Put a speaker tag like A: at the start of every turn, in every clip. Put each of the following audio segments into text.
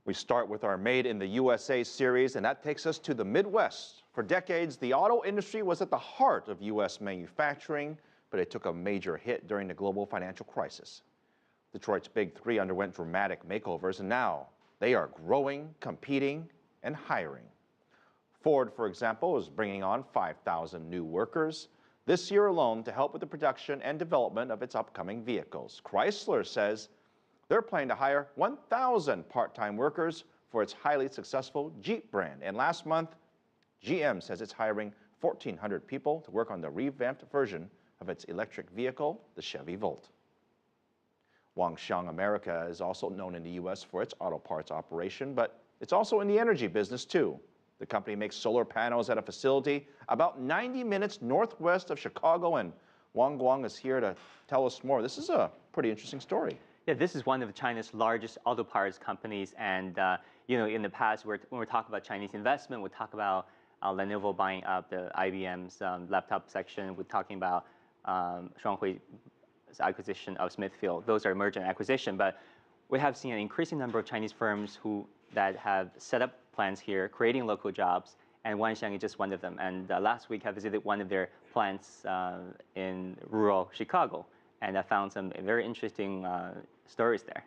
A: We start with our Made in the USA series, and that takes us to the Midwest. For decades, the auto industry was at the heart of U.S. manufacturing, but it took a major hit during the global financial crisis. Detroit's Big Three underwent dramatic makeovers, and now they are growing, competing, and hiring. Ford, for example, is bringing on 5,000 new workers this year alone to help with the production and development of its upcoming vehicles. Chrysler says they're planning to hire 1,000 part-time workers for its highly successful Jeep brand. And last month, GM says it's hiring 1,400 people to work on the revamped version of its electric vehicle, the Chevy Volt. Wang America is also known in the U.S. for its auto parts operation, but it's also in the energy business too. The company makes solar panels at a facility about 90 minutes northwest of Chicago, and Wang is here to tell us more. This is a pretty interesting story.
B: Yeah, this is one of China's largest auto parts companies, and in the past, when we talk about Chinese investment, we talk about Lenovo buying up the IBM's laptop section. We're talking about Shuanghui's acquisition of Smithfield. Those are merger and acquisition, but we have seen an increasing number of Chinese firms that have set up plants here, creating local jobs, and Wanxiang is just one of them. And last week, I visited one of their plants in rural Chicago, and I found some very interesting stories there.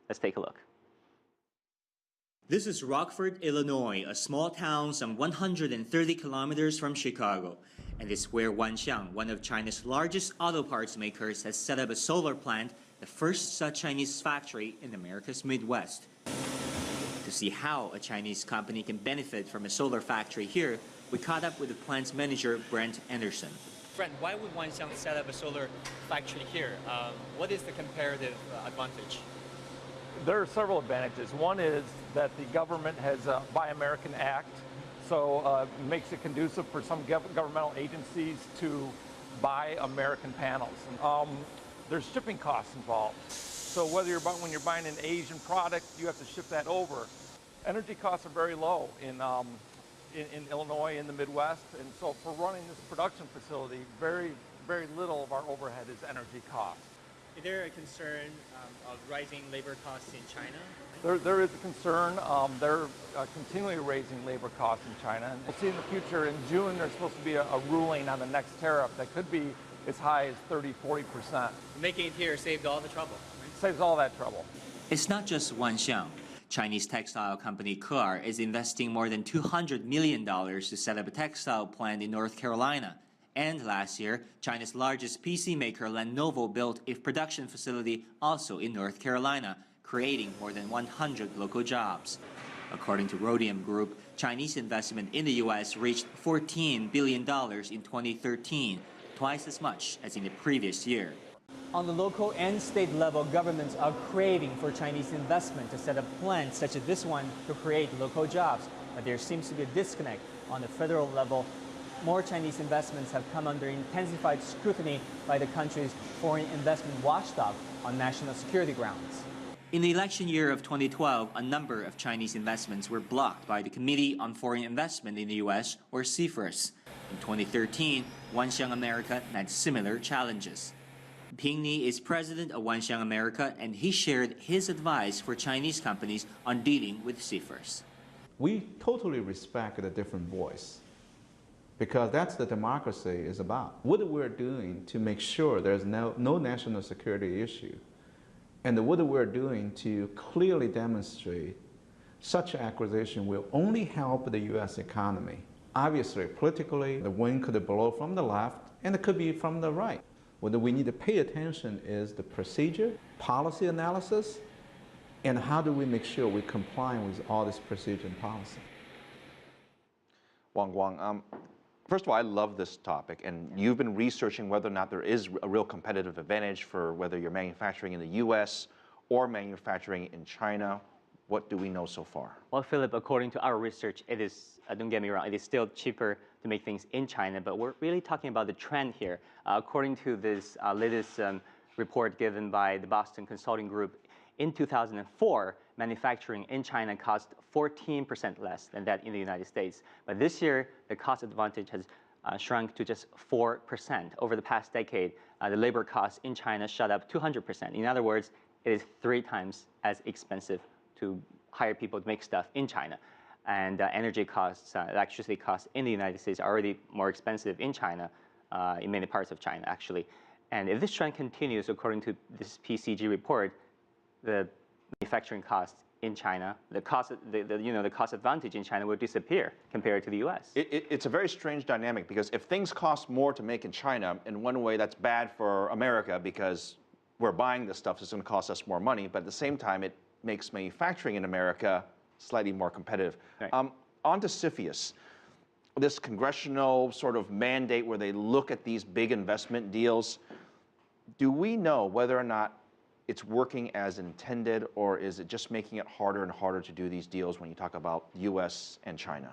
B: Let's take a look.
C: This is Rockford, Illinois, a small town some 130 kilometers from Chicago. And it's where Wanxiang, one of China's largest auto parts makers, has set up a solar plant, the first such Chinese factory in America's Midwest. To see how a Chinese company can benefit from a solar factory here, we caught up with the plant's manager, Brent Anderson.
D: Brent, why would Wanxiang set up a solar factory here? What is the comparative advantage?
E: There are several advantages. One is that the government has a Buy American Act, so it makes it conducive for some governmental agencies to buy American panels. There's shipping costs involved. So when you're buying an Asian product, you have to ship that over. Energy costs are very low in Illinois, in the Midwest, and so for running this production facility, very, very little of our overhead is energy costs.
D: Is there a concern of rising labor costs in China?
E: There is a concern. They're continually raising labor costs in China. And we'll see in the future, in June, there's supposed to be a ruling on the next tariff that could be as high as 30–40%.
D: Making it here saved all the trouble.
E: It saves all that trouble.
C: It's not just Wanxiang. Chinese textile company Ke is investing more than $200 million to set up a textile plant in North Carolina. And last year, China's largest PC maker Lenovo built a production facility also in North Carolina, creating more than 100 local jobs. According to Rhodium Group, Chinese investment in the U.S. reached $14 billion in 2013, twice as much as in the previous year.
F: On the local and state level, governments are craving for Chinese investment to set up plants such as this one to create local jobs. But there seems to be a disconnect on the federal level. More Chinese investments have come under intensified scrutiny by the country's foreign investment watchdog on national security grounds.
C: In the election year of 2012, a number of Chinese investments were blocked by the Committee on Foreign Investment in the U.S., or CFIUS. In 2013, Wanxiang America met similar challenges. Ping Ni is president of Wanxiang America, and he shared his advice for Chinese companies on dealing with CFIUS.
G: We totally respect the different voice, because that's what democracy is about. What we're doing to make sure there's no national security issue, and what we're doing to clearly demonstrate such acquisition will only help the U.S. economy. Obviously, politically, the wind could blow from the left, and it could be from the right. What we need to pay attention is the procedure, policy analysis, and how do we make sure we comply with all this procedure and policy.
A: Wang, first of all, I love this topic, and you've been researching whether or not there is a real competitive advantage for whether you're manufacturing in the U.S. or manufacturing in China. What do we know so far?
B: Well, Philip, according to our research, it is, don't get me wrong, it is still cheaper to make things in China, but we're really talking about the trend here. According to this latest report given by the Boston Consulting Group, in 2004, manufacturing in China cost 14% less than that in the United States. But this year, the cost advantage has shrunk to just 4%. Over the past decade, the labor costs in China shot up 200%. In other words, it is 3 times as expensive to hire people to make stuff in China. And energy costs, electricity costs in the United States are already more expensive in China, in many parts of China, actually. And if this trend continues, according to this PCG report, the manufacturing costs in China, the cost advantage in China will disappear compared to the U.S.
A: It's a very strange dynamic because if things cost more to make in China, in one way that's bad for America because we're buying this stuff, so it's going to cost us more money, but at the same time, it makes manufacturing in America slightly more competitive.
B: Right.
A: On to CFIUS, this congressional sort of mandate where they look at these big investment deals. Do we know whether or not it's working as intended, or is it just making it harder and harder to do these deals when you talk about U.S. and China?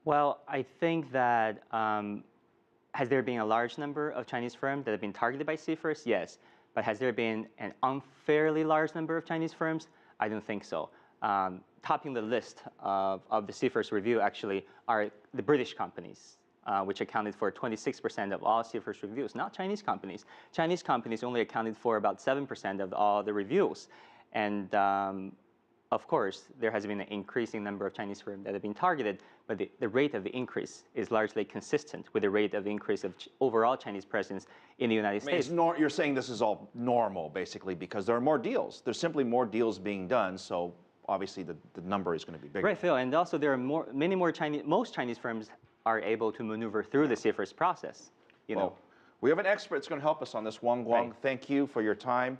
B: Well, I think that has there been a large number of Chinese firms that have been targeted by CFIUS? Yes. But has there been an unfairly large number of Chinese firms? I don't think so. Topping the list of the CFIUS review actually are the British companies, which accounted for 26% of all CFIUS reviews, not Chinese companies. Chinese companies only accounted for about 7% of all the reviews. And of course, there has been an increasing number of Chinese firms that have been targeted, but the rate of the increase is largely consistent with the rate of increase of overall Chinese presence in the United States.
A: You're saying this is all normal, basically, because there are more deals. There's simply more deals being done, so obviously the number is going to be bigger.
B: Right, Phil, and also there are most Chinese firms are able to maneuver through the CFIUS process.
A: Well, we have an expert that's going to help us on this. Wang,
B: right.
A: Thank you for your time.